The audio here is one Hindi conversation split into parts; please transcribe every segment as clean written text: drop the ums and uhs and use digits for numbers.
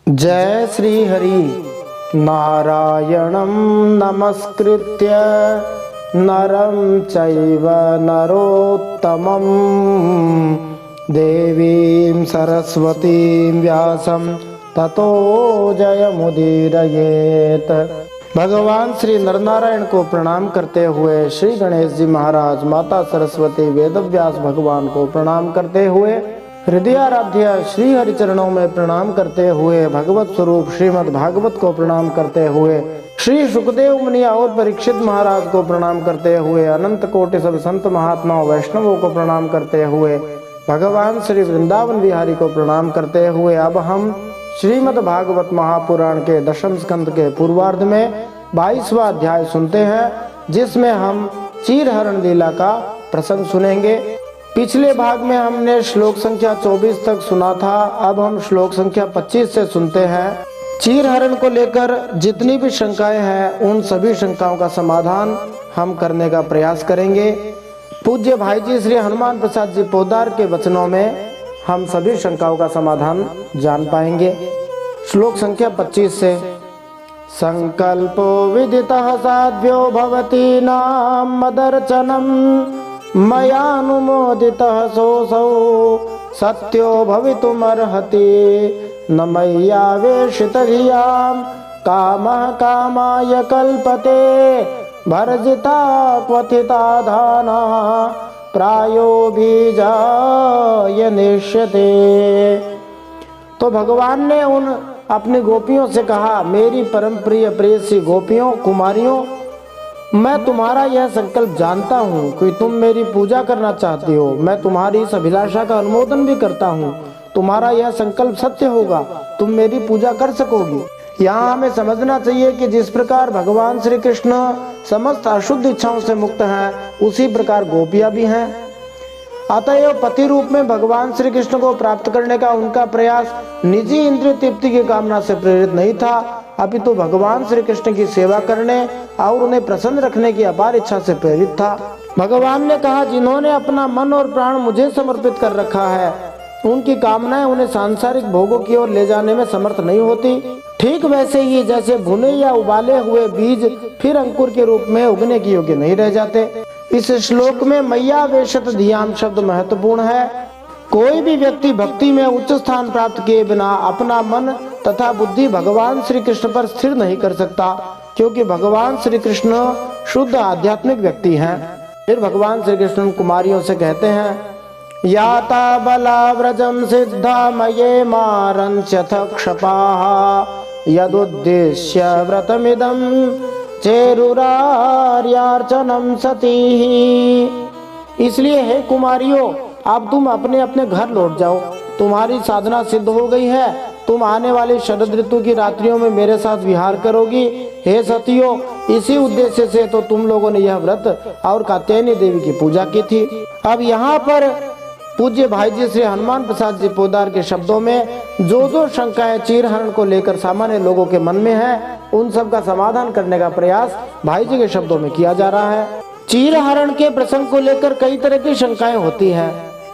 जय श्री हरि। नारायणं नमस्कृत्य नरं चैव नरोत्तमं देवीं सरस्वतीं व्यासं ततो जयमुदीरयेत्। भगवान श्री नरनारायण को प्रणाम करते हुए, श्री गणेश जी महाराज, माता सरस्वती, वेदव्यास भगवान को प्रणाम करते हुए, हृदयाराध्य श्री हरि चरणों में प्रणाम करते हुए, भगवत स्वरूप श्रीमद् भागवत को प्रणाम करते हुए, श्री सुखदेव मुनि और परीक्षित महाराज को प्रणाम करते हुए, अनंत कोटि सब संत महात्माओं वैष्णवों को प्रणाम करते हुए, भगवान श्री वृंदावन बिहारी को प्रणाम करते हुए, अब हम श्रीमद् भागवत महापुराण के दशम स्कंद के पूर्वार्ध में 22वां अध्याय सुनते हैं, जिसमें हम चीरहरण लीला का प्रसंग सुनेंगे। पिछले भाग में हमने श्लोक संख्या 24 तक सुना था। अब हम श्लोक संख्या 25 से सुनते हैं। चीरहरण को लेकर जितनी भी शंकाएं हैं, उन सभी शंकाओं का समाधान हम करने का प्रयास करेंगे। पूज्य भाई जी श्री हनुमान प्रसाद जी पोदार के वचनों में हम सभी शंकाओं का समाधान जान पाएंगे। श्लोक संख्या 25 से, संकल्पो विदितः साध्यो भवती नाम मदर्चनम मयानुमोदितः सोऽसौ सत्यो भवितुमर्हति न मय्यावेशितधियां कामः कामाय कल्पते भर्जिता क्वथिता धाना प्रायो बीजाय निश्यते। तो भगवान ने उन अपनी गोपियों से कहा, मेरी परम प्रिय प्रेयसी गोपियों, कुमारियों, मैं तुम्हारा यह संकल्प जानता हूँ कि तुम मेरी पूजा करना चाहती हो। मैं तुम्हारी इस अभिलाषा का अनुमोदन भी करता हूँ। तुम्हारा यह संकल्प सत्य होगा, तुम मेरी पूजा कर सकोगी। यहाँ हमें समझना चाहिए कि जिस प्रकार भगवान श्री कृष्ण समस्त अशुद्ध इच्छाओं से मुक्त हैं, उसी प्रकार गोपियाँ भी हैं। अतएव पति रूप में भगवान श्री कृष्ण को प्राप्त करने का उनका प्रयास निजी इंद्रिय तृप्ति की कामना से प्रेरित नहीं था, अपितु भगवान श्री कृष्ण की सेवा करने और उन्हें प्रसन्न रखने की अपार इच्छा से प्रेरित था। भगवान ने कहा, जिन्होंने अपना मन और प्राण मुझे समर्पित कर रखा है, उनकी कामनाएं उन्हें सांसारिक भोगों की ओर ले जाने में समर्थ नहीं होती। ठीक वैसे ही जैसे भुने या उबाले हुए बीज फिर अंकुर के रूप में उगने के योग्य नहीं रह जाते। इस श्लोक में मय्यावेशित धियाम शब्द महत्वपूर्ण है। कोई भी व्यक्ति भक्ति में उच्च स्थान प्राप्त किए बिना अपना मन तथा बुद्धि भगवान श्री कृष्ण पर स्थिर नहीं कर सकता, क्योंकि भगवान श्री कृष्ण शुद्ध आध्यात्मिक व्यक्ति हैं। फिर भगवान श्री कृष्ण कुमारियों से कहते हैं, याता बला व्रजम सिद्धा मये मारंच्यथ क्षपाः यदुद्देश्य व्रतमिदं चेरुरार्यार्चनम सतीः। इसलिए हे कुमारियों, अब तुम अपने अपने घर लौट जाओ। तुम्हारी साधना सिद्ध हो गई है। तुम आने वाली शरद ऋतु की रात्रियों में मेरे साथ विहार करोगी। हे सतियों, इसी उद्देश्य से तो तुम लोगों ने यह व्रत और कात्यायनी देवी की पूजा की थी। अब यहाँ पर पूज्य भाई जी श्री हनुमान प्रसाद जी पोदार के शब्दों में जो शंकाएं चीरहरण को लेकर सामान्य लोगों के मन में है, उन सब का समाधान करने का प्रयास भाई जी के शब्दों में किया जा रहा है। चीरहरण के प्रसंग को लेकर कई तरह की शंकाएं होती हैं,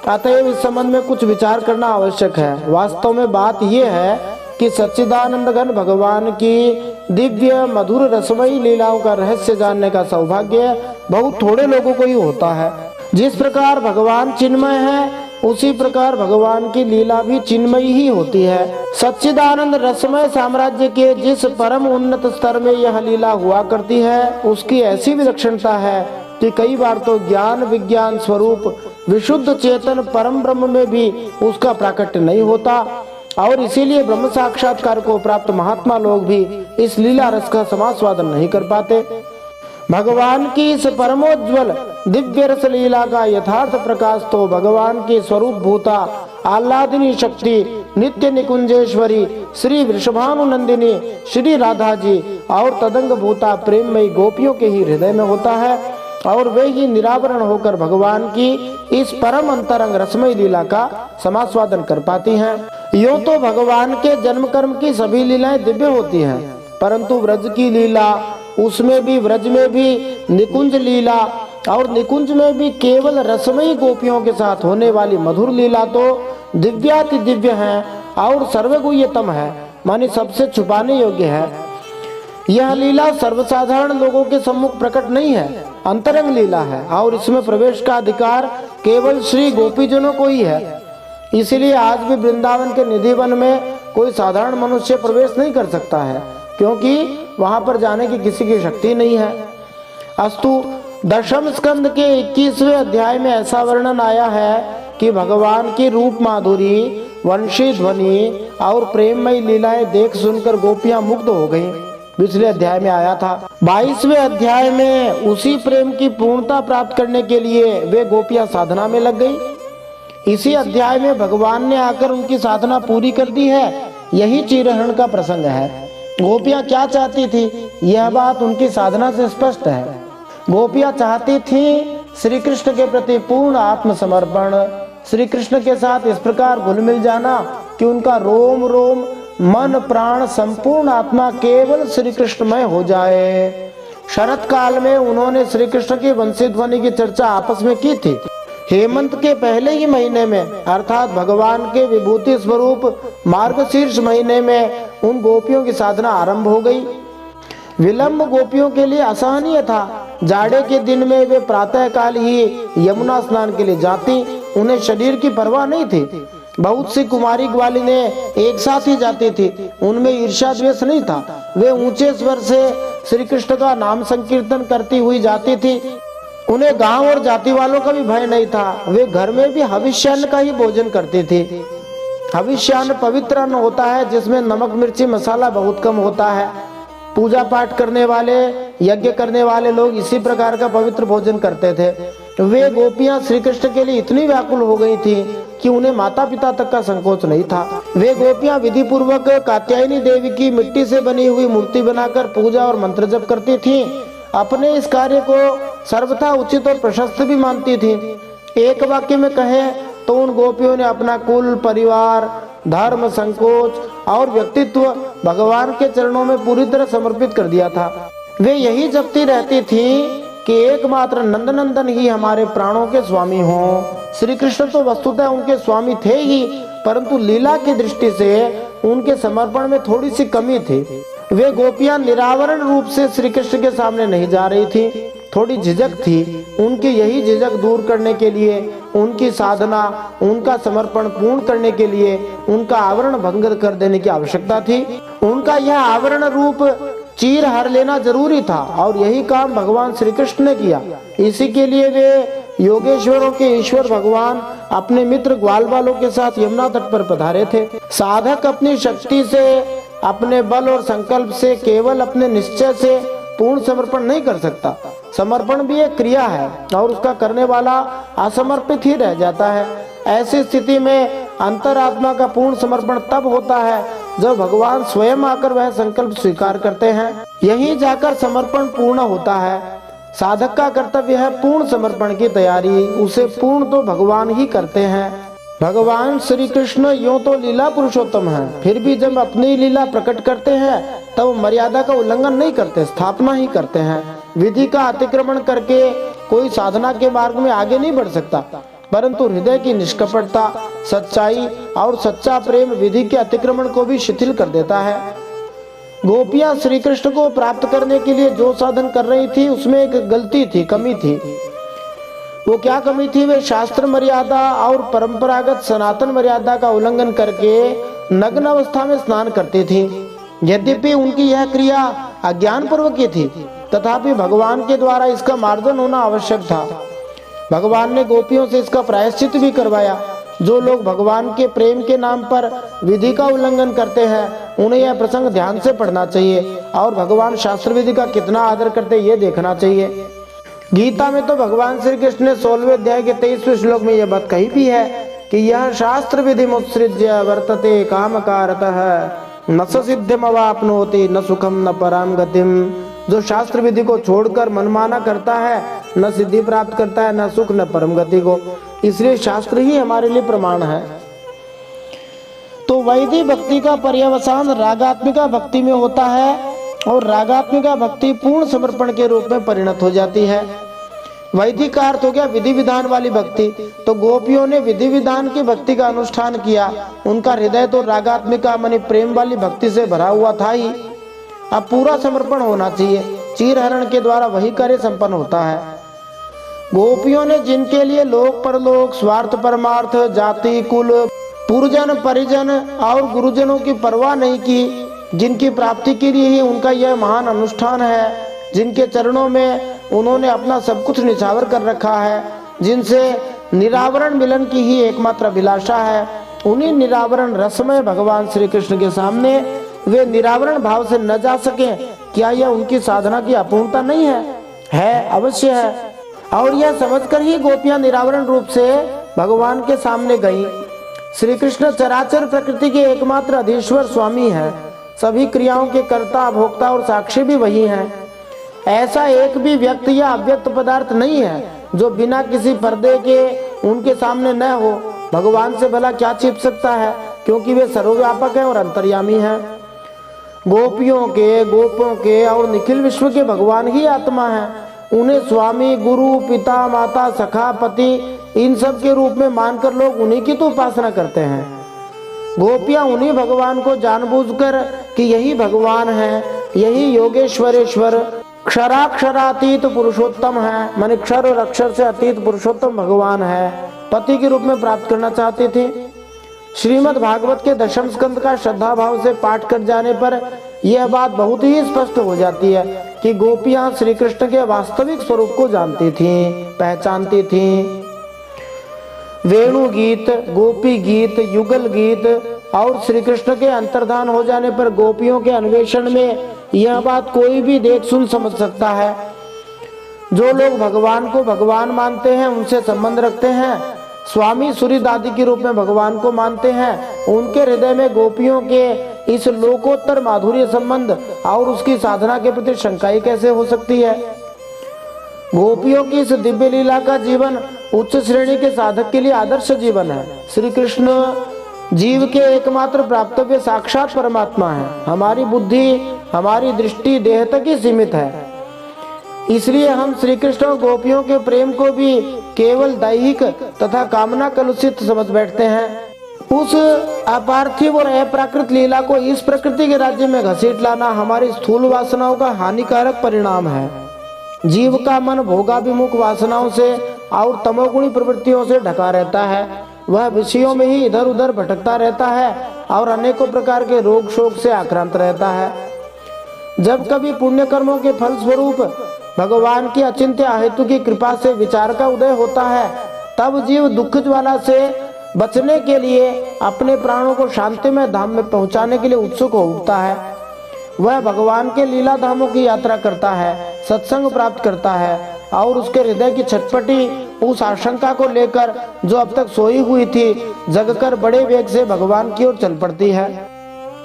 अतएव इस संबंध में कुछ विचार करना आवश्यक है। वास्तव में बात यह है कि सच्चिदानंद घन भगवान की दिव्य मधुर रसमयी लीलाओं का रहस्य जानने का सौभाग्य बहुत थोड़े लोगों को ही होता है। जिस प्रकार भगवान चिन्मय है, उसी प्रकार भगवान की लीला भी चिन्मयी ही होती है। सच्चिदानंद रसमय साम्राज्य के जिस परम उन्नत स्तर में यह लीला हुआ करती है, उसकी ऐसी विलक्षणता है कि कई बार तो ज्ञान विज्ञान स्वरूप विशुद्ध चेतन परम ब्रह्म में भी उसका प्राकट्य नहीं होता, और इसीलिए ब्रह्म साक्षात्कार को प्राप्त महात्मा लोग भी इस लीला रस का समास्वादन नहीं कर पाते। भगवान की इस परमोज्वल दिव्य रस लीला का यथार्थ प्रकाश तो भगवान की स्वरूप भूता आह्लादिनी शक्ति नित्य निकुंजेश्वरी श्री वृषभानुनंदिनी श्री राधा जी और तदंग भूता प्रेममयी गोपियों के ही हृदय में होता है, और वे ही निरावरण होकर भगवान की इस परम अंतरंग रसमयी लीला का समास्वादन कर पाती हैं। यूं तो भगवान के जन्म कर्म की सभी लीलाएं दिव्य होती हैं, परंतु व्रज की लीला, उसमें भी व्रज में भी निकुंज लीला और निकुंज में भी केवल रसमयी गोपियों के साथ होने वाली मधुर लीला तो दिव्याति दिव्य है और सर्वगुह्यतम है। माने सबसे छुपाने योग्य है। यह लीला सर्वसाधारण लोगों के सम्मुख प्रकट नहीं है, अंतरंग लीला है और इसमें प्रवेश का अधिकार केवल श्री गोपीजनों को ही है। इसलिए आज भी वृंदावन के निधि वन में कोई साधारण मनुष्य प्रवेश नहीं कर सकता है, क्योंकि वहां पर जाने की किसी की शक्ति नहीं है। अस्तु, दशम स्कंद के 21वें अध्याय में ऐसा वर्णन आया है कि भगवान की रूप माधुरी, वंशी ध्वनि और प्रेममयी लीलाएं देख सुनकर गोपियां मुग्ध हो गईं। पिछले अध्याय में आया था। 22वें अध्याय में उसी प्रेम की पूर्णता प्राप्त करने के लिए वे गोपियां साधना में लग गई। इसी अध्याय में भगवान ने आकर उनकी साधना पूरी कर दी है। यही चिरहरण का प्रसंग है। गोपियां क्या चाहती थी, यह बात उनकी साधना से स्पष्ट है। गोपियां चाहती थी श्री कृष्ण के प्रति पूर्ण आत्मसमर्पण, श्री कृष्ण के साथ इस प्रकार घुल मिल जाना कि उनका रोम रोम, मन, प्राण, संपूर्ण आत्मा केवल श्री कृष्णमय हो जाए। शरत काल में उन्होंने श्री कृष्ण की वंशी ध्वनि की चर्चा आपस में की थी। हेमंत के पहले ही महीने में, अर्थात भगवान के विभूति स्वरूप मार्गशीर्ष महीने में उन गोपियों की साधना आरंभ हो गई। विलंब गोपियों के लिए असहनीय था। जाड़े के दिन में वे प्रातः काल ही यमुना स्नान के लिए जाती। उन्हें शरीर की परवाह नहीं थी। बहुत सी कुमारी ग्वालिने एक साथ ही जाती थी। उनमें ईर्ष्या द्वेष नहीं था। वे ऊंचे स्वर से श्री कृष्ण का नाम संकीर्तन करती हुई जाती थी। उन्हें गांव और जाति वालों का भी भय नहीं था। वे घर में भी हविष्यान्न का ही भोजन करती थी। हविष्यान्न पवित्र अन्न होता है जिसमें नमक, मिर्ची, मसाला बहुत कम होता है। पूजा पाठ करने वाले, यज्ञ करने वाले लोग इसी प्रकार का पवित्र भोजन करते थे। वे गोपियां श्री कृष्ण के लिए इतनी व्याकुल हो गई थी कि उन्हें माता पिता तक का संकोच नहीं था। वे गोपियां विधि पूर्वक कात्यायनी देवी की मिट्टी से बनी हुई मूर्ति बनाकर पूजा और मंत्र जप करती थीं। अपने इस कार्य को सर्वथा उचित और प्रशस्त भी मानती थीं। एक वाक्य में कहें तो उन गोपियों ने अपना कुल, परिवार, धर्म, संकोच और व्यक्तित्व भगवान के चरणों में पूरी तरह समर्पित कर दिया था। वे यही जपती रहती थीं कि एकमात्र नंदनंदन ही हमारे प्राणों के स्वामी हों। श्री कृष्ण तो वस्तुतः उनके स्वामी थे ही, परंतु लीला की दृष्टि से उनके समर्पण में थोड़ी सी कमी थी। वे गोपियां निरावरण रूप से श्री कृष्ण के सामने नहीं जा रही थी, थोड़ी झिझक थी। उनकी यही झिझक दूर करने के लिए, उनकी साधना, उनका समर्पण पूर्ण करने के लिए उनका आवरण भंग कर देने की आवश्यकता थी। उनका यह आवरण रूप चीर हर लेना जरूरी था और यही काम भगवान श्री कृष्ण ने किया। इसी के लिए वे योगेश्वरों के ईश्वर भगवान अपने मित्र ग्वाल बालों के साथ यमुना तट पर पधारे थे। साधक अपनी शक्ति से, अपने बल और संकल्प से, केवल अपने निश्चय से पूर्ण समर्पण नहीं कर सकता। समर्पण भी एक क्रिया है और उसका करने वाला असमर्पित ही रह जाता है। ऐसी स्थिति में अंतरात्मा का पूर्ण समर्पण तब होता है जब भगवान स्वयं आकर वह संकल्प स्वीकार करते हैं। यहीं जाकर समर्पण पूर्ण होता है। साधक का कर्तव्य है पूर्ण समर्पण की तैयारी। उसे पूर्ण तो भगवान ही करते हैं। भगवान श्री कृष्ण यूं तो लीला पुरुषोत्तम हैं, फिर भी जब अपनी लीला प्रकट करते हैं तब मर्यादा का उल्लंघन नहीं करते, स्थापना ही करते हैं। विधि का अतिक्रमण करके कोई साधना के मार्ग में आगे नहीं बढ़ सकता, परंतु हृदय की निष्कपटता, सच्चाई और सच्चा प्रेम विधि के अतिक्रमण को भी शिथिल कर देता है। गोपियां श्री कृष्ण को प्राप्त करने के लिए जो साधन कर रही थी उसमें एक गलती थी, कमी थी। वो क्या कमी थी? वे शास्त्र मर्यादा और परंपरागत सनातन मर्यादा का उल्लंघन करके नग्न अवस्था में स्नान करती थी। यद्यपि उनकी यह क्रिया अज्ञान पूर्वक की थी, तथापि भगवान के द्वारा इसका मार्जन होना आवश्यक था। भगवान ने गोपियों से इसका प्रायश्चित भी करवाया। जो लोग भगवान के प्रेम के नाम पर विधि का उल्लंघन करते हैं उन्हें यह प्रसंग ध्यान से पढ़ना चाहिए और भगवान शास्त्र विधि का कितना आदर करते ये देखना चाहिए। गीता में तो भगवान श्री कृष्ण ने 16वें अध्याय के 23वें श्लोक में यह बात कही भी है कि यह शास्त्र विधि मुत्सृज्य वर्तते कामकारतः न स सिद्धिमवाप्नोति न सुखम न पराम गतिम। जो शास्त्र विधि को छोड़कर मनमाना करता है न सिद्धि प्राप्त करता है, न सुख न परम गति को। इसलिए शास्त्र ही हमारे लिए प्रमाण है। तो वैदिक भक्ति का पर्यवसान रागात्मिका भक्ति में होता है और रागात्मिका भक्ति पूर्ण समर्पण के रूप में परिणत हो जाती है। वैदिक का अर्थ हो गया विधि विधान वाली भक्ति। तो गोपियों ने विधि विधान की भक्ति का अनुष्ठान किया। उनका हृदय तो रागात्मिका मानी प्रेम वाली भक्ति से भरा हुआ था ही। अब पूरा समर्पण होना चाहिए। चीर हरण के द्वारा वही कार्य संपन्न होता है। गोपियों ने जिनके लिए लोक परलोक, स्वार्थ परमार्थ, जाति कुल, पुरजन परिजन और गुरुजनों की परवाह नहीं की, जिनकी प्राप्ति के लिए ही उनका यह महान अनुष्ठान है, जिनके चरणों में उन्होंने अपना सब कुछ निछावर कर रखा है, जिनसे निरावरण मिलन की ही एकमात्र अभिलाषा है, उन्हीं निरावरण रसमय भगवान श्री कृष्ण के सामने वे निरावरण भाव से न जा सके, क्या यह उनकी साधना की अपूर्णता नहीं है? है, अवश्य है। और यह समझकर ही गोपियां निरावरण रूप से भगवान के सामने गई। श्री कृष्ण चराचर प्रकृति के एकमात्र अधीश्वर स्वामी है। सभी क्रियाओं के कर्ता, भोक्ता और साक्षी भी वही हैं। ऐसा एक भी व्यक्त या अव्यक्त पदार्थ नहीं है जो बिना किसी पर्दे के उनके सामने न हो। भगवान से भला क्या छिप सकता है, क्योंकि वे सर्वव्यापक हैं और अंतर्यामी हैं। गोपियों के, गोपों के और निखिल विश्व के भगवान ही आत्मा है। उन्हें स्वामी, गुरु, पिता, माता, सखा, पति इन सब के रूप में मानकर लोग उन्हीं की तो उपासना करते हैं। गोपियां उन्हीं भगवान को जानबूझकर कि यही भगवान है, यही योगेश्वरेश्वर क्षराक्षरातीत पुरुषोत्तम है, माने क्षर और अक्षर से अतीत पुरुषोत्तम भगवान है, पति के रूप में प्राप्त करना चाहती थी। श्रीमद् भागवत के दशम स्कंद का श्रद्धा भाव से पाठ कर जाने पर यह बात बहुत ही स्पष्ट हो जाती है कि गोपियां श्री कृष्ण के वास्तविक स्वरूप को जानती थीं, पहचानती थीं। वेणु गीत, गोपी गीत, युगल गीत और श्री कृष्ण के अंतर्धान हो जाने पर गोपियों के अन्वेषण में यह बात कोई भी देख सुन समझ सकता है। जो लोग भगवान को भगवान मानते हैं, उनसे संबंध रखते हैं, स्वामी सूर्य आदि के रूप में भगवान को मानते हैं, उनके हृदय में गोपियों के इस लोकोत्तर माधुर्य संबंध और उसकी साधना के प्रति शंकाएं कैसे हो सकती है? गोपियों की इस दिव्य लीला का जीवन उच्च श्रेणी के साधक के लिए आदर्श जीवन है। श्री कृष्ण जीव के एकमात्र प्राप्तव्य साक्षात परमात्मा है। हमारी बुद्धि, हमारी दृष्टि देह तक ही सीमित है। इसलिए हम श्री कृष्ण और गोपियों के प्रेम को भी केवल दैहिक तथा कामना कलुषित समझ बैठते हैं। उस अपार्थिव और अप्राकृत लीला को इस प्रकृति के राज्य में घसीट लाना हमारी स्थूल वासनाओं का हानिकारक परिणाम है। जीव का मन भोगाभिमुख वासनाओं से और तमोगुणी प्रवृत्तियों से ढका रहता है। वह विषयों में ही इधर उधर भटकता रहता है और अनेकों प्रकार के रोग शोक से आक्रांत रहता है। जब कभी पुण्य कर्मों के फल स्वरूप भगवान की अचिंत्य हेतु की कृपा से विचार का उदय होता है, तब जीव दुख ज्वाला से बचने के लिए अपने प्राणों को शांतिमय धाम में पहुंचाने के लिए उत्सुक हो उठता है। वह भगवान के लीला धामों की यात्रा करता है, सत्संग प्राप्त करता है और उसके हृदय की छटपटी उस आशंका को लेकर जो अब तक सोई हुई थी, जगकर बड़े वेग से भगवान की ओर चल पड़ती है।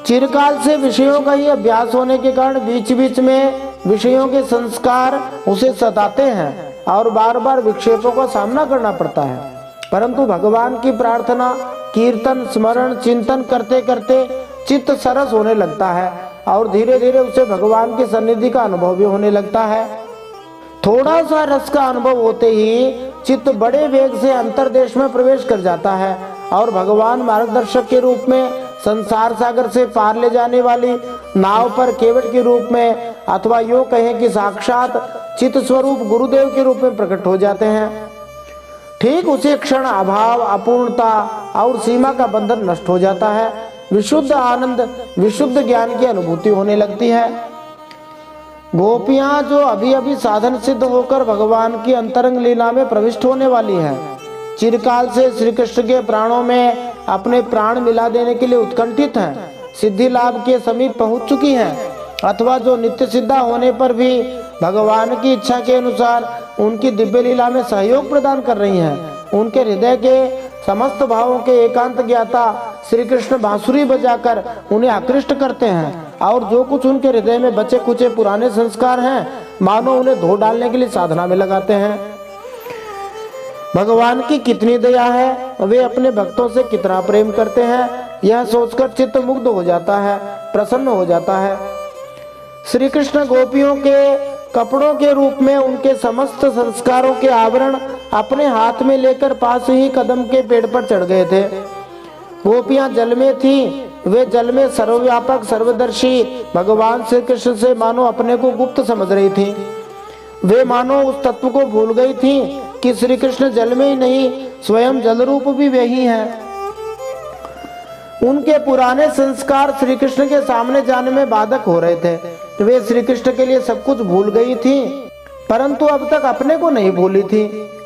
चिरकाल से विषयों का ही अभ्यास होने के कारण बीच बीच में विषयों के संस्कार उसे सताते हैं और बार बार विक्षेपों का सामना करना पड़ता है। परंतु भगवान की प्रार्थना, कीर्तन, स्मरण, चिंतन करते करते चित्त सरस होने लगता है और धीरे धीरे उसे भगवान की सन्निधि का अनुभव भी होने लगता है। थोड़ा सा रस का अनुभव होते ही चित्त बड़े वेग से अंतर्देश में प्रवेश कर जाता है और भगवान मार्गदर्शक के रूप में संसार सागर से पार ले जाने वाली नाव पर केवट के रूप में अथवा यूं कहें कि साक्षात चित्त स्वरूप गुरुदेव के रूप में प्रकट हो जाते हैं। ठीक उसी क्षण अभाव, अपूर्णता और सीमा का बंधन नष्ट हो जाता है। विशुद्ध आनंद, विशुद्ध ज्ञान की अनुभूति होने लगती है। गोपियां जो अभी अभी साधन सिद्ध होकर भगवान की अंतरंग लीला में प्रविष्ट होने वाली है, चिरकाल से श्री कृष्ण के प्राणों में अपने प्राण मिला देने के लिए उत्कंठित हैं, सिद्धि लाभ के समीप पहुंच चुकी हैं, अथवा जो नित्य सिद्धा होने पर भी भगवान की इच्छा के अनुसार उनकी दिव्य लीला में सहयोग प्रदान कर रही हैं, उनके हृदय के समस्त भावों के एकांत ज्ञाता श्री कृष्ण बांसुरी बजाकर उन्हें आकृष्ट करते हैं और जो कुछ उनके हृदय में बचे कुचे पुराने संस्कार हैं, मानो उन्हें धो डालने के लिए साधना में लगाते हैं। भगवान की कितनी दया है, वे अपने भक्तों से कितना प्रेम करते हैं, यह सोचकर चित्त मुग्ध हो जाता है, प्रसन्न हो जाता है। श्री कृष्ण गोपियों के कपड़ों के रूप में उनके समस्त संस्कारों के आवरण अपने हाथ में लेकर पास ही कदम के पेड़ पर चढ़ गए थे। गोपियां जल में थीं, वे जल में सर्वव्यापक सर्वदर्शी भगवान श्री कृष्ण से मानो अपने को गुप्त समझ रही थीं। वे मानो उस तत्व को भूल गई थीं कि श्री कृष्ण जल में ही नहीं, स्वयं जल रूप भी वे ही हैं। उनके पुराने संस्कार श्री कृष्ण के सामने जाने में बाधक हो रहे थे। वे श्री कृष्ण के लिए सब कुछ भूल गई थीं, परंतु अब तक अपने को नहीं भूली थी।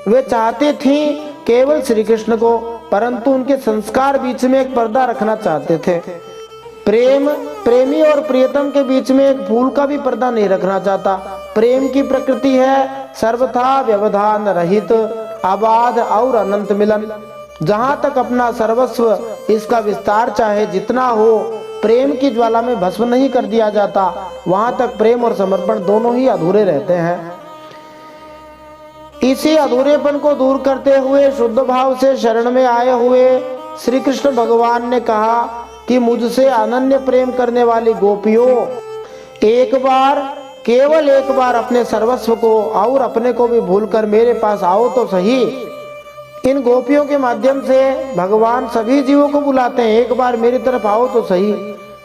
वे चाहती थीं केवल श्री कृष्ण को, परंतु उनके संस्कार बीच में एक पर्दा रखना चाहते थे। प्रेमी और प्रियतम के बीच में एक फूल का भी पर्दा नहीं रखना चाहता। प्रेम की प्रकृति है सर्वथा व्यवधान रहित, अबाध और अनंत मिलन। जहाँ तक अपना सर्वस्व, इसका विस्तार चाहे जितना हो, प्रेम की ज्वाला में भस्म नहीं कर दिया जाता, वहाँ तक प्रेम और समर्पण दोनों ही अधूरे रहते हैं। इसी अधूरेपन को दूर करते हुए शुद्ध भाव से शरण में आए हुए श्री कृष्ण भगवान ने कहा कि मुझसे अनन्य प्रेम करने वाली गोपियों, एक बार, केवल एक बार अपने सर्वस्व को और अपने को भी भूलकर मेरे पास आओ तो सही। इन गोपियों के माध्यम से भगवान सभी जीवों को बुलाते हैं, एक बार मेरी तरफ आओ तो सही।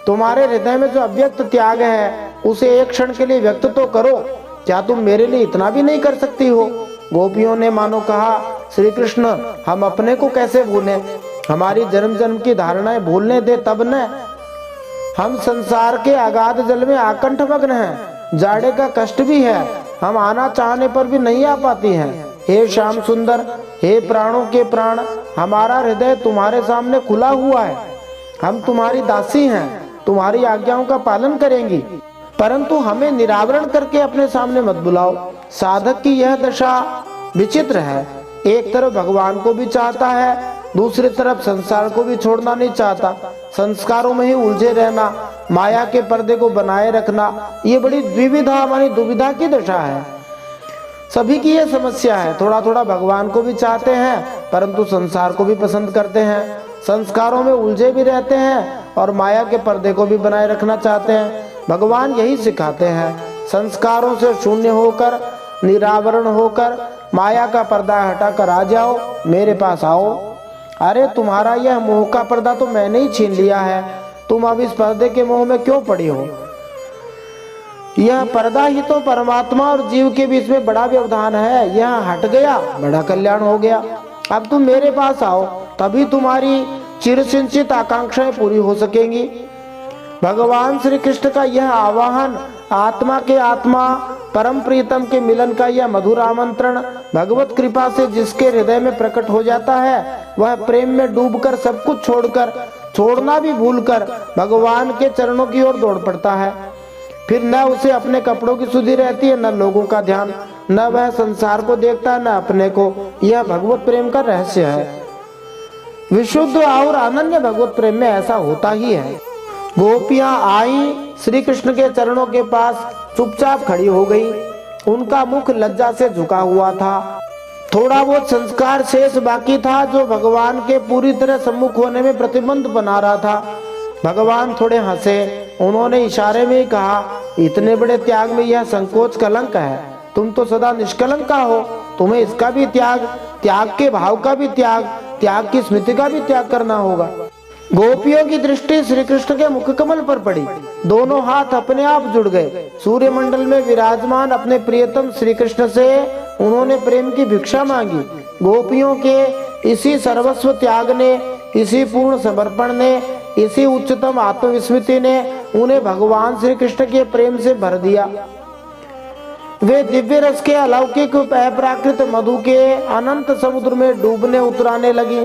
तुम्हारे हृदय में जो अव्यक्त त्याग है उसे एक क्षण के लिए व्यक्त तो करो। क्या तुम मेरे लिए इतना भी नहीं कर सकती हो? गोपियों ने मानो कहा, श्री कृष्ण हम अपने को कैसे भूलें, हमारी जन्म जन्म की धारणाएं भूलने दे तब न। हम संसार के अगाध जल में आकंठ मग्न हैं, जाड़े का कष्ट भी है, हम आना चाहने पर भी नहीं आ पाती हैं। हे श्याम सुंदर, हे प्राणों के प्राण, हमारा हृदय तुम्हारे सामने खुला हुआ है, हम तुम्हारी दासी हैं, तुम्हारी आज्ञाओं का पालन करेंगी, परंतु हमें निरावरण करके अपने सामने मत बुलाओ। साधक की यह दशा विचित्र है, एक तरफ भगवान को भी चाहता है, दूसरी तरफ संसार को भी छोड़ना नहीं चाहता। संस्कारों में ही उलझे रहना, माया के पर्दे को बनाए रखना, ये बड़ी द्विविधा मानी दुविधा की दशा है। सभी की ये समस्या है, थोड़ा थोड़ा भगवान को भी चाहते हैं परंतु संसार को भी पसंद करते हैं, संस्कारों में उलझे भी रहते हैं और माया के पर्दे को भी बनाए रखना चाहते हैं। भगवान यही सिखाते हैं, संस्कारों से शून्य होकर, निरावरण होकर, माया का पर्दा हटाकर आ जाओ, मेरे पास आओ। अरे तुम्हारा यह मोह का पर्दा तो मैंने ही छीन लिया है, तुम अब इस पर्दे के मोह में क्यों पड़ी हो? यह पर्दा ही तो परमात्मा और जीव के बीच में बड़ा व्यवधान है, यह हट गया बड़ा कल्याण हो गया। अब तुम मेरे पास आओ, तभी तुम्हारी चिरसिंचित आकांक्षाएं पूरी हो सकेंगी। भगवान श्री कृष्ण का यह आवाहन, आत्मा के आत्मा परम प्रीतम के मिलन का यह मधुर आमंत्रण, भगवत कृपा से जिसके हृदय में प्रकट हो जाता है, वह प्रेम में डूबकर सब कुछ छोड़कर, छोड़ना भी भूलकर भगवान के चरणों की ओर दौड़ पड़ता है। फिर न उसे अपने कपड़ों की सुधि रहती है, न लोगों का ध्यान, न वह संसार को देखता न अपने को। यह भगवत प्रेम का रहस्य है। विशुद्ध और अनन्य भगवत प्रेम में ऐसा होता ही है। गोपियां आई, श्री कृष्ण के चरणों के पास चुपचाप खड़ी हो गई। उनका मुख लज्जा से झुका हुआ था। थोड़ा बहुत संस्कार शेष बाकी था जो भगवान के पूरी तरह सम्मुख होने में प्रतिबंध बना रहा था। भगवान थोड़े हंसे, उन्होंने इशारे में ही कहा, इतने बड़े त्याग में यह संकोच कलंक है, तुम तो सदा निष्कलंका हो, तुम्हें इसका भी त्याग, त्याग के भाव का भी त्याग, त्याग की स्मृति का भी त्याग करना होगा। गोपियों की दृष्टि श्री कृष्ण के मुख कमल पर पड़ी, दोनों हाथ अपने आप जुड़ गए। सूर्य मंडल में विराजमान अपने प्रियतम श्री कृष्ण से उन्होंने प्रेम की भिक्षा मांगी। गोपियों के इसी सर्वस्व त्याग ने, इसी पूर्ण समर्पण ने, इसी उच्चतम आत्मविस्मृति ने उन्हें भगवान श्री कृष्ण के प्रेम से भर दिया। वे दिव्य रस के अलौकिक अप्राकृत मधु के अनंत समुद्र में डूबने उतराने लगी।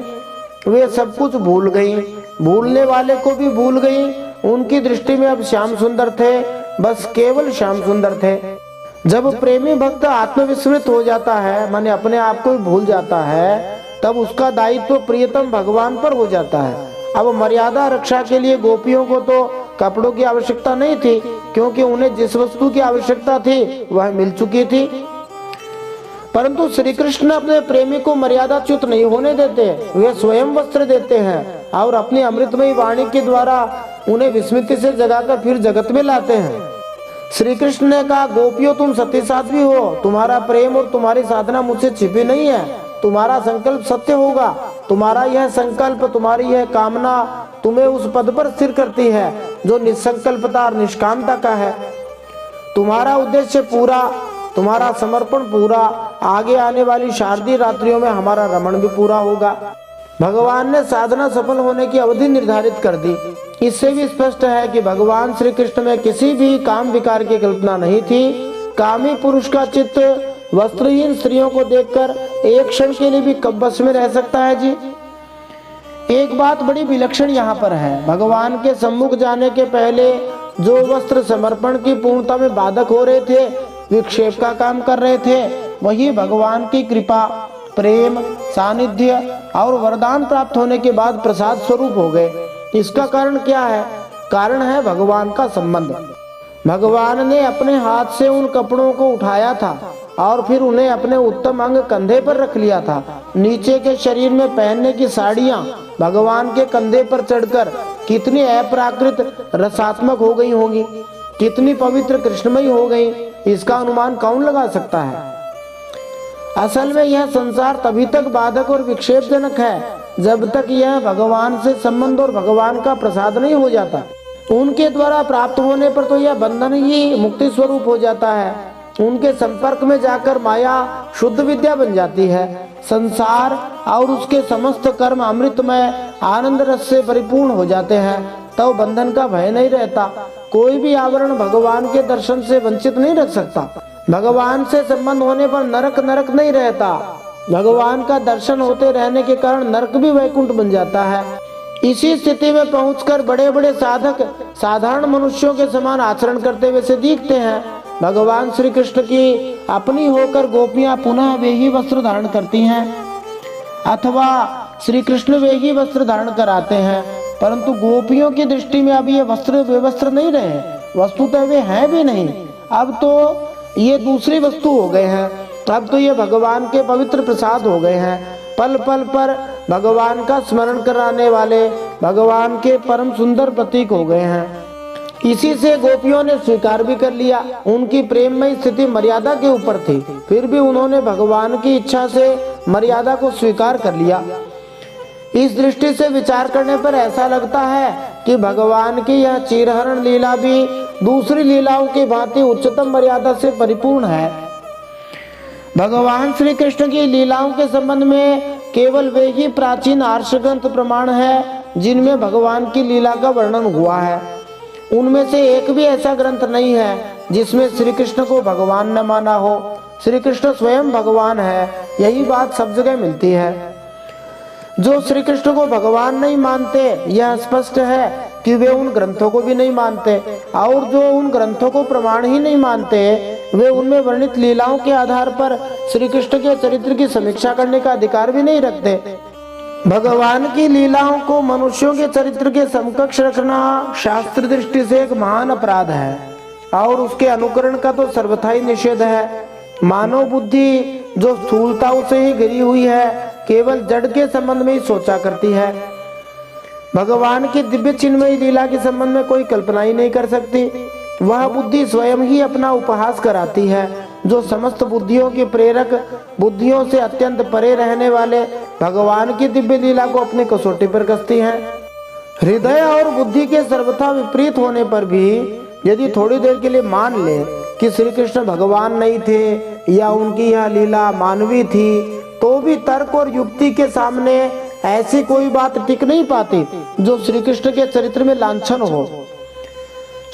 वे सब कुछ भूल गईं, भूलने वाले को भी भूल गईं। उनकी दृष्टि में अब श्याम सुंदर थे, बस केवल श्याम सुंदर थे। जब प्रेमी भक्त आत्मविस्मृत हो जाता है, माने अपने आप को भूल जाता है, तब उसका दायित्व प्रियतम भगवान पर हो जाता है। अब मर्यादा रक्षा के लिए गोपियों को तो कपड़ों की आवश्यकता नहीं थी, क्योंकि उन्हें जिस वस्तु की आवश्यकता थी वह मिल चुकी थी। परंतु श्री कृष्ण अपने प्रेमी को मर्यादाच्युत नहीं होने देते, वे स्वयं वस्त्र देते हैं और अपनी अमृतमयी वाणी के द्वारा उन्हें विस्मृति से जगाकर फिर जगत में लाते हैं। श्री कृष्ण ने कहा, गोपियों तुम सत्य साध्वी हो, तुम्हारा प्रेम और तुम्हारी साधना मुझसे छिपी नहीं है, तुम्हारा संकल्प सत्य होगा, तुम्हारा यह संकल्प, तुम्हारी यह कामना तुम्हें उस पद पर स्थिर करती है जो निसंकल्पता और निष्कामता का है। तुम्हारा उद्देश्य पूरा, तुम्हारा समर्पण पूरा, आगे आने वाली शारदीय रात्रियों में हमारा रमण भी पूरा होगा। भगवान ने साधना सफल होने की अवधि निर्धारित कर दी। इससे भी स्पष्ट है कि भगवान श्री कृष्ण में किसी भी काम विकार की कल्पना नहीं थी। कामी पुरुष का चित्त वस्त्रहीन स्त्रियों को देखकर एक क्षण के लिए भी कब बस में रह सकता है जी। एक बात बड़ी विलक्षण यहाँ पर है, भगवान के सम्मुख जाने के पहले जो वस्त्र समर्पण की पूर्णता में बाधक हो रहे थे, विक्षेप का काम कर रहे थे, वही भगवान की कृपा, प्रेम, सानिध्य और वरदान प्राप्त होने के बाद प्रसाद स्वरूप हो गए। इसका कारण क्या है? कारण है भगवान का संबंध। भगवान ने अपने हाथ से उन कपड़ों को उठाया था और फिर उन्हें अपने उत्तम अंग कंधे पर रख लिया था। नीचे के शरीर में पहनने की साड़ियां भगवान के कंधे पर चढ़कर कितनी अप्राकृत रसात्मक हो गई होंगी, कितनी पवित्र कृष्णमयी हो गई, इसका अनुमान कौन लगा सकता है। असल में यह संसार तभी तक बाधक और विक्षेपजनक है जब तक यह भगवान से संबंध और भगवान का प्रसाद नहीं हो जाता। उनके द्वारा प्राप्त होने पर तो यह बंधन ही मुक्ति स्वरूप हो जाता है। उनके संपर्क में जाकर माया शुद्ध विद्या बन जाती है। संसार और उसके समस्त कर्म अमृतमय आनंद रस से परिपूर्ण हो जाते हैं, तो बंधन का भय नहीं रहता। कोई भी आवरण भगवान के दर्शन से वंचित नहीं रख सकता। भगवान से संबंध होने पर नरक नहीं रहता। भगवान का दर्शन होते रहने के कारण नरक भी वैकुंठ बन जाता है। इसी स्थिति में पहुंचकर बड़े बड़े साधक साधारण मनुष्यों के समान आचरण करते हुए से दिखते हैं। भगवान श्री कृष्ण की अपनी होकर गोपियां पुनः वे ही वस्त्र धारण करती हैं, अथवा श्री कृष्ण वे ही वस्त्र धारण कराते हैं, परंतु गोपियों की दृष्टि में अब ये वस्त्र वे वस्त्र नहीं रहे, वस्तुतः वे हैं भी नहीं। अब तो ये दूसरी वस्तु हो गए हैं, अब तो ये भगवान के पवित्र प्रसाद हो गए हैं। पल पल पर भगवान का स्मरण कराने वाले भगवान के परम सुंदर प्रतीक हो गए हैं। इसी से गोपियों ने स्वीकार भी कर लिया। उनकी प्रेममय स्थिति मर्यादा के ऊपर थी, फिर भी उन्होंने भगवान की इच्छा से मर्यादा को स्वीकार कर लिया। इस दृष्टि से विचार करने पर ऐसा लगता है कि भगवान की यह चीरहरण लीला भी दूसरी लीलाओं की भांति उच्चतम मर्यादा से परिपूर्ण है। भगवान श्री कृष्ण की लीलाओं के संबंध में केवल वे ही प्राचीन आर्ष ग्रंथ प्रमाण है जिनमें भगवान की लीला का वर्णन हुआ है। उनमें से एक भी ऐसा ग्रंथ नहीं है जिसमें श्री कृष्ण को भगवान न माना हो। श्री कृष्ण स्वयं भगवान है, यही बात सब जगह मिलती है। जो श्री कृष्ण को भगवान नहीं मानते, यह स्पष्ट है कि वे उन ग्रंथों को भी नहीं मानते, और जो उन ग्रंथों को प्रमाण ही नहीं मानते, वे उनमें वर्णित लीलाओं के आधार पर श्री कृष्ण के चरित्र की समीक्षा करने का अधिकार भी नहीं रखते। भगवान की लीलाओं को मनुष्यों के चरित्र के समकक्ष रखना शास्त्र दृष्टि से एक महान अपराध है, और उसके अनुकरण का तो सर्वथा ही निषेध है। मानव बुद्धि जो स्थूलताओं से ही घिरी हुई है, केवल जड़ के संबंध में ही सोचा करती है। भगवान की दिव्य चिन्मयी लीला के संबंध में कोई कल्पना ही नहीं कर सकती। वह बुद्धि स्वयं ही अपना उपहास कराती है, जो समस्त बुद्धियों के प्रेरक, बुद्धियों से अत्यंत परे रहने वाले भगवान की दिव्य लीला को अपनी कसौटी पर कसती है। हृदय और बुद्धि के सर्वथा विपरीत होने पर भी यदि थोड़ी देर के लिए मान ले कि श्री कृष्ण भगवान नहीं थे या उनकी यह लीला मानवी थी, तो भी तर्क और युक्ति के सामने ऐसी कोई बात टिक नहीं पाती जो श्री कृष्ण के चरित्र में लांछन हो।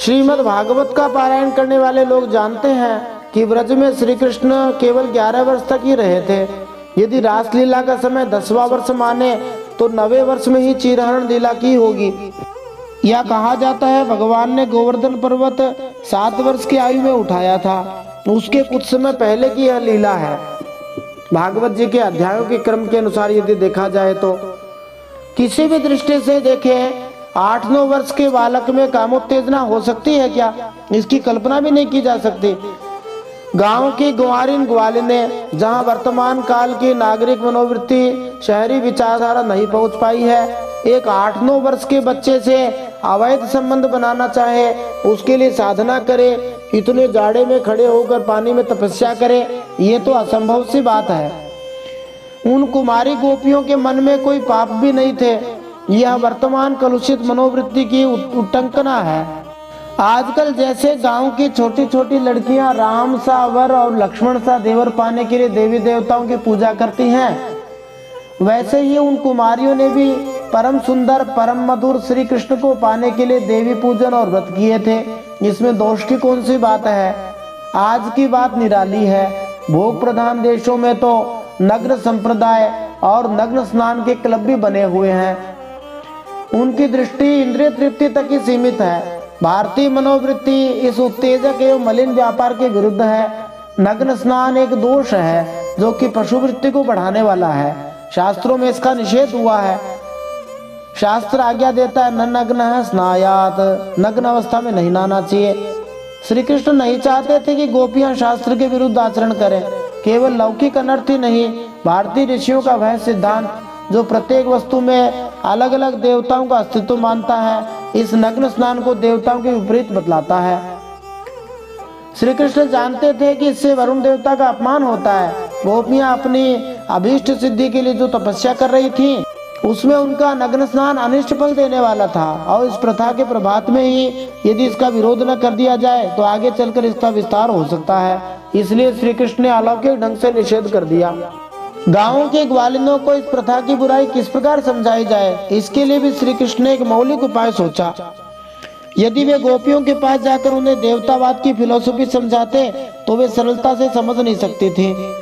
श्रीमद् भागवत का पारायण करने वाले लोग जानते हैं कि ब्रज में श्री कृष्ण केवल 11 वर्ष तक ही रहे थे। यदि रासलीला का समय 10वां वर्ष माने तो 9वें वर्ष में ही चीरहरण लीला की होगी। यह कहा जाता है भगवान ने गोवर्धन पर्वत 7 वर्ष की आयु में उठाया था। उसके कुछ समय पहले की यह लीला है। भागवत जी के अध्यायों के क्रम के अनुसार यदि देखा जाए तो किसी भी दृष्टि से देखें, 8-9 वर्ष के बालक में कामोत्तेजना हो सकती है क्या? इसकी कल्पना भी नहीं की जा सकती। गांव की ग्वारिन ग्वालिने, जहां वर्तमान काल की नागरिक मनोवृत्ति, शहरी विचारधारा नहीं पहुंच पाई है, एक 8-9 वर्ष के बच्चे से अवैध संबंध बनाना चाहे, उसके लिए साधना करे, इतने जाड़े में खड़े होकर पानी में तपस्या करे, ये तो असंभव सी बात है। उन कुमारी गोपियों के मन में कोई पाप भी नहीं थे। यह वर्तमान कलुषित मनोवृत्ति की उट्टंकना है। आजकल जैसे गांव की छोटी छोटी लड़कियां राम सा वर और लक्ष्मण सा देवर पाने के लिए देवी देवताओं की पूजा करती हैं, वैसे ही उन कुमारियों ने भी परम सुंदर परम मधुर श्री कृष्ण को पाने के लिए देवी पूजन और व्रत किए थे। इसमें दोष की कौन सी बात है। आज की बात निराली है। भोग प्रधान देशों में तो नग्न संप्रदाय और नग्न स्नान के क्लब भी बने हुए हैं। उनकी दृष्टि इंद्रिय तृप्ति तक ही सीमित है। भारतीय मनोवृत्ति इस उत्तेजक एवं मलिन व्यापार के विरुद्ध है। नग्न स्नान एक दोष है जो कि पशुवृत्ति को बढ़ाने वाला है। शास्त्रों में इसका निषेध हुआ है। शास्त्र आज्ञा देता है न नग्न स्नायात, नग्न अवस्था में नहीं नहाना चाहिए। श्री कृष्ण नहीं चाहते थे कि गोपियां शास्त्र के विरुद्ध आचरण करें। केवल लौकिक अनर्थ ही नहीं, भारतीय ऋषियों का वह सिद्धांत जो प्रत्येक वस्तु में अलग अलग देवताओं का अस्तित्व मानता है, इस नग्न स्नान को देवताओं के विपरीत बतलाता है। श्री कृष्ण जानते थे कि इससे वरुण देवता का अपमान होता है। गोपियां अपनी अभीष्ट सिद्धि के लिए जो तपस्या कर रही थीं, उसमें उनका नग्न स्नान अनिष्ट फल देने वाला था और इस प्रथा के प्रभात में ही यदि इसका विरोध न कर दिया जाए तो आगे चलकर इसका विस्तार हो सकता है। इसलिए श्री कृष्ण ने अलौकिक ढंग से निषेध कर दिया। गांवों के ग्वालिनों को इस प्रथा की बुराई किस प्रकार समझाई जाए, इसके लिए भी श्री कृष्ण ने एक मौलिक उपाय सोचा। यदि वे गोपियों के पास जाकर उन्हें देवतावाद की फिलॉसफी समझाते तो वे सरलता से समझ नहीं सकती थी।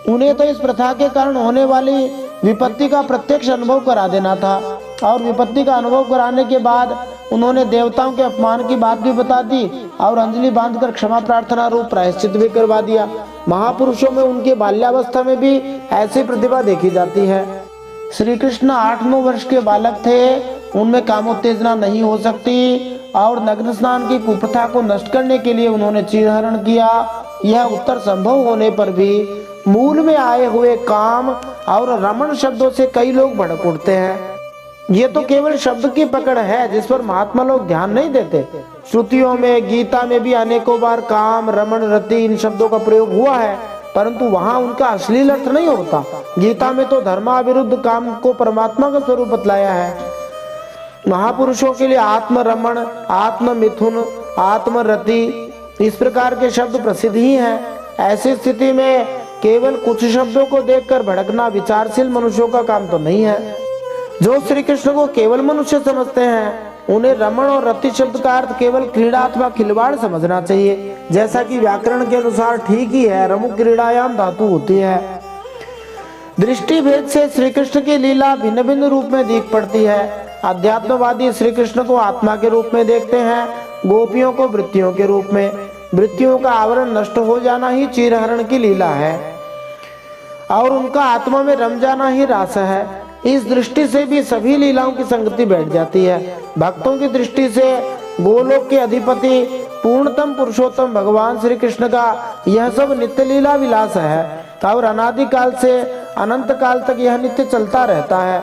उन्हें तो इस प्रथा के कारण होने वाली विपत्ति का प्रत्यक्ष अनुभव करा देना था और विपत्ति का अनुभव कराने के बाद उन्होंने देवताओं के अपमान की बात भी बता दी और अंजलि बांधकर क्षमा प्रार्थना रूप प्रायश्चित भी करवा दिया। महापुरुषों में उनके बाल्यावस्था में भी ऐसी प्रतिभा देखी जाती है। श्री कृष्ण 8-9 वर्ष के बालक थे, उनमें कामोत्तेजना नहीं हो सकती और नग्न स्नान की कुप्रथा को नष्ट करने के लिए उन्होंने चीरहरण किया। यह उत्तर संभव होने पर भी मूल में आए हुए काम और रमण शब्दों से कई लोग भड़क उठते हैं। ये तो केवल शब्द की पकड़ है जिस पर महात्मा लोग ध्यान नहीं देते। श्रुतियों में, गीता में भी अनेकों बार काम, रमण, रति इन शब्दों का प्रयोग हुआ है, परंतु वहाँ उनका अश्लील अर्थ नहीं होता। गीता में तो धर्माविरुद्ध काम को परमात्मा का स्वरूप बतलाया है। महापुरुषों के लिए आत्म रमण, आत्म मिथुन, आत्म रति इस प्रकार के शब्द प्रसिद्ध ही हैं। ऐसी स्थिति में केवल कुछ शब्दों को देखकर भड़कना विचारशील मनुष्यों का काम तो नहीं है। जो श्री कृष्ण को केवल मनुष्य समझते हैं उन्हें रमण और रति शब्द का अर्थ केवल क्रीड़ा अथवा खिलवाड़ समझना चाहिए। जैसा कि व्याकरण के अनुसार ठीक ही है, रमु क्रीड़ायाम धातु होती है। दृष्टि भेद से श्री कृष्ण की लीला भिन्न भिन्न रूप में दिख पड़ती है। अध्यात्मवादी श्री कृष्ण को आत्मा के रूप में देखते हैं, गोपियों को वृत्तियों के रूप में। वृत्तियों का आवरण नष्ट हो जाना ही चीरहरण की लीला है और उनका आत्मा में रम जाना ही रास है। इस दृष्टि से भी सभी लीलाओं की संगति बैठ जाती है। भक्तों की दृष्टि से गोलोक के अधिपति पूर्णतम पुरुषोत्तम भगवान श्री कृष्ण का यह सब नित्य लीला विलास है और अनादि काल से अनंत काल तक यह नित्य चलता रहता है।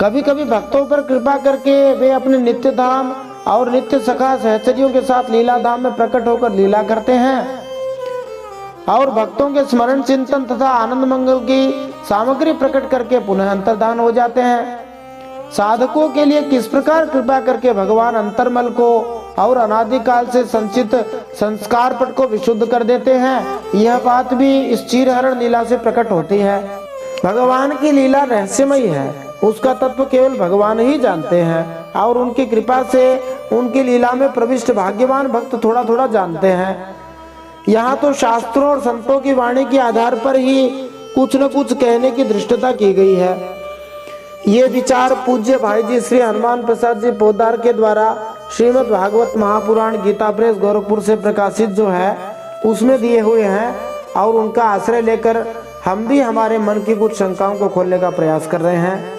कभी कभी भक्तों पर कृपा करके वे अपने नित्य धाम और नित्य सखा सहचरियों के साथ लीला धाम में प्रकट होकर लीला करते हैं और भक्तों के स्मरण, चिंतन तथा आनंद मंगल की सामग्री प्रकट करके पुनः अंतर्धान हो जाते हैं। साधकों के लिए किस प्रकार कृपा करके भगवान अंतर्मल को और अनादिकाल से संचित संस्कार पट को विशुद्ध कर देते हैं, यह बात भी इस चीरहरण लीला से प्रकट होती है। भगवान की लीला रहस्यमयी है, उसका तत्व केवल भगवान ही जानते हैं और उनकी कृपा से उनकी लीला में प्रविष्ट भाग्यवान भक्त थोड़ा थोड़ा जानते हैं। यहाँ तो शास्त्रों और संतों की वाणी के आधार पर ही कुछ न कुछ कहने की धृष्टता की गई है। ये विचार पूज्य भाई जी श्री हनुमान प्रसाद जी पोद्दार के द्वारा श्रीमद् भागवत महापुराण गीता प्रेस गोरखपुर से प्रकाशित जो है उसमें दिए हुए हैं और उनका आश्रय लेकर हम भी हमारे मन की कुछ शंकाओं को खोलने का प्रयास कर रहे हैं।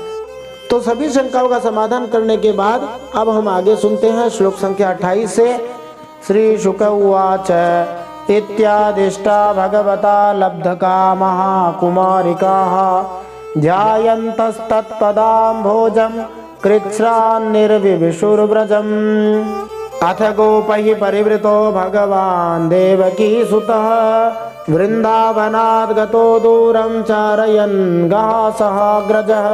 तो सभी शंकाओं का समाधान करने के बाद अब हम आगे सुनते हैं श्लोक संख्या 28 से। श्री शुक उवाच इत्यादिष्टा भगवता लब्धकामः कुमारिकाः ध्यायन्तस्तत्पदाम्भोजं कृच्छ्रान्निर्विशुर्व्रजम् अथ गोपैः परिवृतो भगवान् देवकी सुतः वृंदावनात् गतो दूरं चारयन् गासहाग्रजः।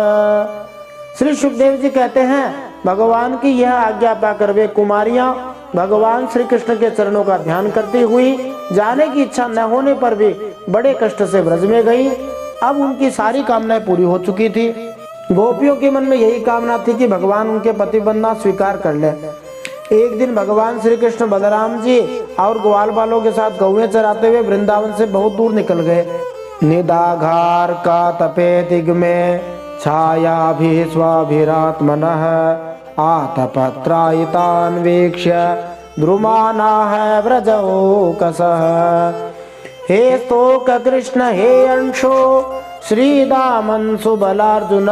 श्री सुखदेव जी कहते हैं, भगवान की यह आज्ञा पाकर वे कुमारियां भगवान श्री कृष्ण के चरणों का ध्यान करती हुई जाने की इच्छा न होने पर भी बड़े कष्ट से ब्रज में गई। अब उनकी सारी कामनाएं पूरी हो चुकी थी। गोपियों के मन में यही कामना थी कि भगवान उनके पति बनना स्वीकार कर ले। एक दिन भगवान श्री कृष्ण बलराम जी और ग्वाल बालों के साथ गौएं चराते हुए वृंदावन से बहुत दूर निकल गए। निदाघार का तपे दिग्मे छाया भी स्वाभिरात्मनः आतपत्रायितान् वीक्ष्य द्रुमानाः व्रजौकसः। हे स्तोक कृष्ण हे अंशो श्रीदामन् सुबलार्जुन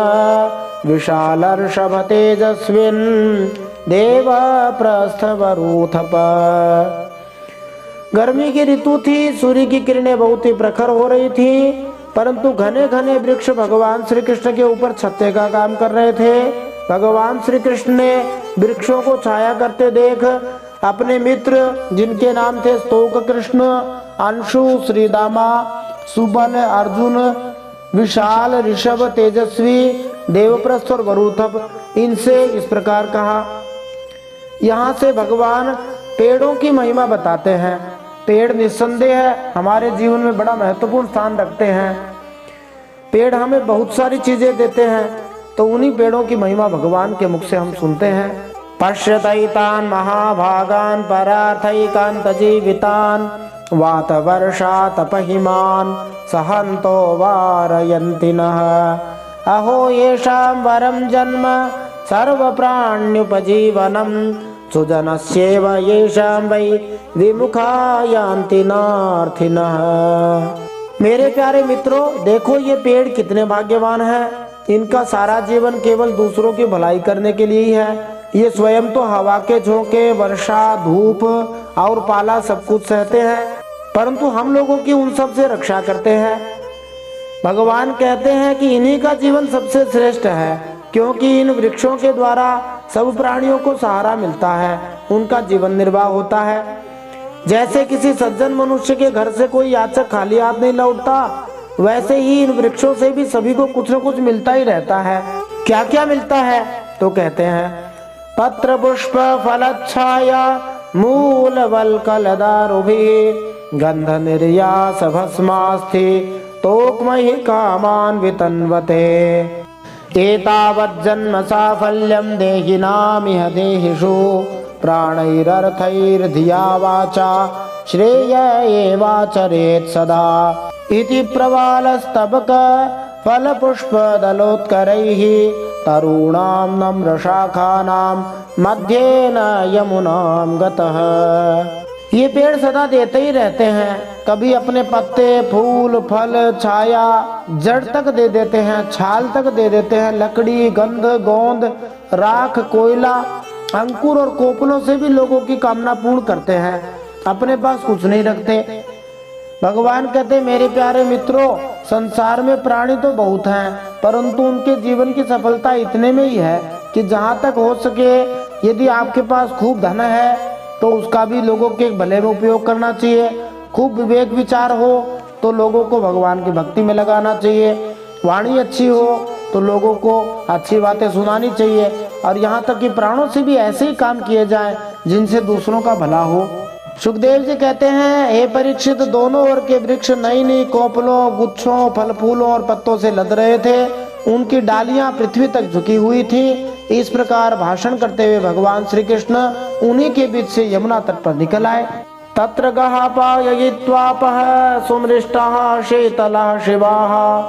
विशालर्षभ तेजस्विन् देव प्रस्थवरूथप। गर्मी की ऋतु थी, सूर्य की किरणें बहुत ही प्रखर हो रही थी, परंतु घने घने वृक्ष भगवान श्री कृष्ण के ऊपर छत्ते का काम कर रहे थे। भगवान श्री कृष्ण ने वृक्षों को छाया करते देख अपने मित्र जिनके नाम थे स्तोक कृष्ण, अंशु, श्रीदामा, सुबल, अर्जुन, विशाल, ऋषभ, तेजस्वी, देवप्रस्थ और वरुथप, इनसे इस प्रकार कहा। यहाँ से भगवान पेड़ों की महिमा बताते हैं। पेड़ निस्संदेह हमारे जीवन में बड़ा महत्वपूर्ण स्थान रखते हैं। पेड़ हमें बहुत सारी चीजें देते हैं, तो उन्हीं पेड़ों की महिमा भगवान के मुख से हम सुनते हैं। पश्यतैतान् महाभागान् परार्थैकान् तजीवितान् वात वर्षा तपहिमान् सहन्तो वारयन्ति नः। अहो येषां वरं जन्म सर्वप्राण्युपजीवनं सुजनस्येव येषां वै विमुखा यान्ति नार्थिनः। मेरे प्यारे मित्रों, देखो ये पेड़ कितने भाग्यवान हैं। इनका सारा जीवन केवल दूसरों की भलाई करने के लिए ही है। ये स्वयं तो हवा के झोंके, वर्षा, धूप और पाला सब कुछ सहते हैं, परंतु हम लोगों की उन सब से रक्षा करते हैं। भगवान कहते हैं कि इन्हीं का जीवन सबसे श्रेष्ठ है, क्योंकि इन वृक्षों के द्वारा सब प्राणियों को सहारा मिलता है, उनका जीवन निर्वाह होता है। जैसे किसी सज्जन मनुष्य के घर से कोई याचक खाली हाथ नहीं लौटता, वैसे ही इन वृक्षों से भी सभी को कुछ न कुछ मिलता ही रहता है। क्या क्या मिलता है? तो कहते हैं पत्र पुष्प फलच्छाया मूल वल्कलदारुभिः गंध निर्यास भस्मास्थि तोक्महि कामान् वितन्वते। एतावज्जन्म साफल्यं देहिनामिह देहिषु प्राणैरर्थैर्धिया वाचा श्रेय एवाचरेत् सदा। इति प्रवालस्तबक फलपुष्पदलोत्करैः तरूणां नम्रशाखानां मध्येन यमुनां गतः। ये पेड़ सदा देते ही रहते हैं, कभी अपने पत्ते, फूल, फल, छाया, जड़ तक दे देते हैं, छाल तक दे देते हैं, लकड़ी, गंध, गोंद, राख, कोयला, अंकुर और कोपलों से भी लोगों की कामना पूर्ण करते हैं, अपने पास कुछ नहीं रखते। भगवान कहते मेरे प्यारे मित्रों, संसार में प्राणी तो बहुत हैं, परंतु उनके जीवन की सफलता इतने में ही है कि जहाँ तक हो सके यदि आपके पास खूब धन है तो उसका भी लोगों के भले में उपयोग करना चाहिए। खूब विवेक विचार हो तो लोगों को भगवान की भक्ति में लगाना चाहिए। वाणी अच्छी हो तो लोगों को अच्छी बातें सुनानी चाहिए, और यहाँ तक कि प्राणों से भी ऐसे ही काम किए जाएं जिनसे दूसरों का भला हो। सुखदेव जी कहते हैं, हे परीक्षित, दोनों ओर के वृक्ष नई नई कोपलों, गुच्छों, फल फूलों और पत्तों से लद रहे थे। उनकी डालियां पृथ्वी तक झुकी हुई थी। इस प्रकार भाषण करते हुए भगवान श्री कृष्ण उन्हीं के बीच से यमुना तट पर निकल आए। तत्र गहा पाययित्वापः सुमृष्टाः शीतलः शिवाः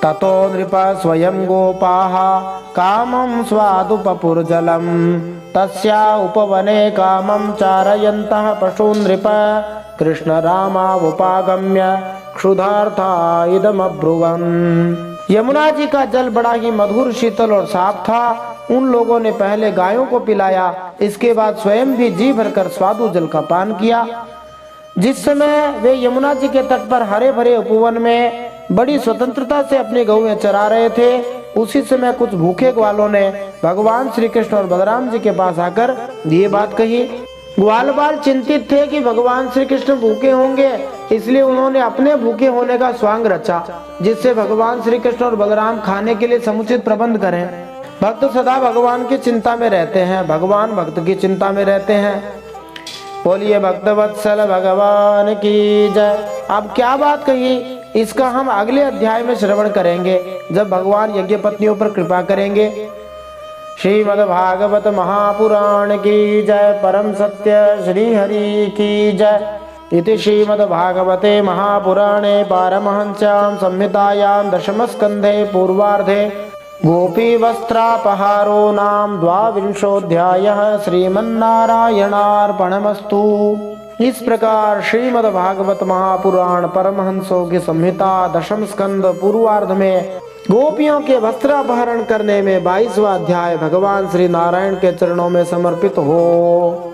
ततो नृप स्वयं गोपाः कामं स्वादुपपुर्जलम् तस्या उपवने कामं चारयन्तः पशून् नृप कृष्ण रामावुपागम्य क्षुधार्था इदमब्रुवन्। यमुना जी का जल बड़ा ही मधुर, शीतल और साफ था। उन लोगों ने पहले गायों को पिलाया, इसके बाद स्वयं भी जी भरकर स्वादु जल का पान किया। जिस समय वे यमुना जी के तट पर हरे भरे उपवन में बड़ी स्वतंत्रता से अपनी गौएं चरा रहे थे, उसी समय कुछ भूखे ग्वालों ने भगवान श्री कृष्ण और बलराम जी के पास आकर ये बात कही। ग्वाल बाल चिंतित थे कि भगवान श्री कृष्ण भूखे होंगे, इसलिए उन्होंने अपने भूखे होने का स्वांग रचा, जिससे भगवान श्री कृष्ण और बलराम खाने के लिए समुचित प्रबंध करें। भक्त सदा भगवान की चिंता में रहते हैं, भगवान भक्त की चिंता में रहते हैं। बोलिए भक्त वत्सल भगवान की जय। अब क्या बात कही, इसका हम अगले अध्याय में श्रवण करेंगे, जब भगवान यज्ञ पत्नियों पर कृपा करेंगे। श्रीमद् भागवत महापुराण की जय। परम सत्य श्री हरि की जय। इति श्रीमद् भागवते महापुराणे पारमहंस्यां संहितायां दशमस्कन्धे पूर्वार्धे गोपी वस्त्रापहारो नाम 22 श्रीमन्नारायणार्पणमस्तु। इस प्रकार श्रीमद् भागवत महापुराण परमहंसों की संहिता दशम स्कंद पूर्वार्ध में गोपियों के वस्त्रापहरण करने में 22वां अध्याय भगवान श्री नारायण के चरणों में समर्पित हो।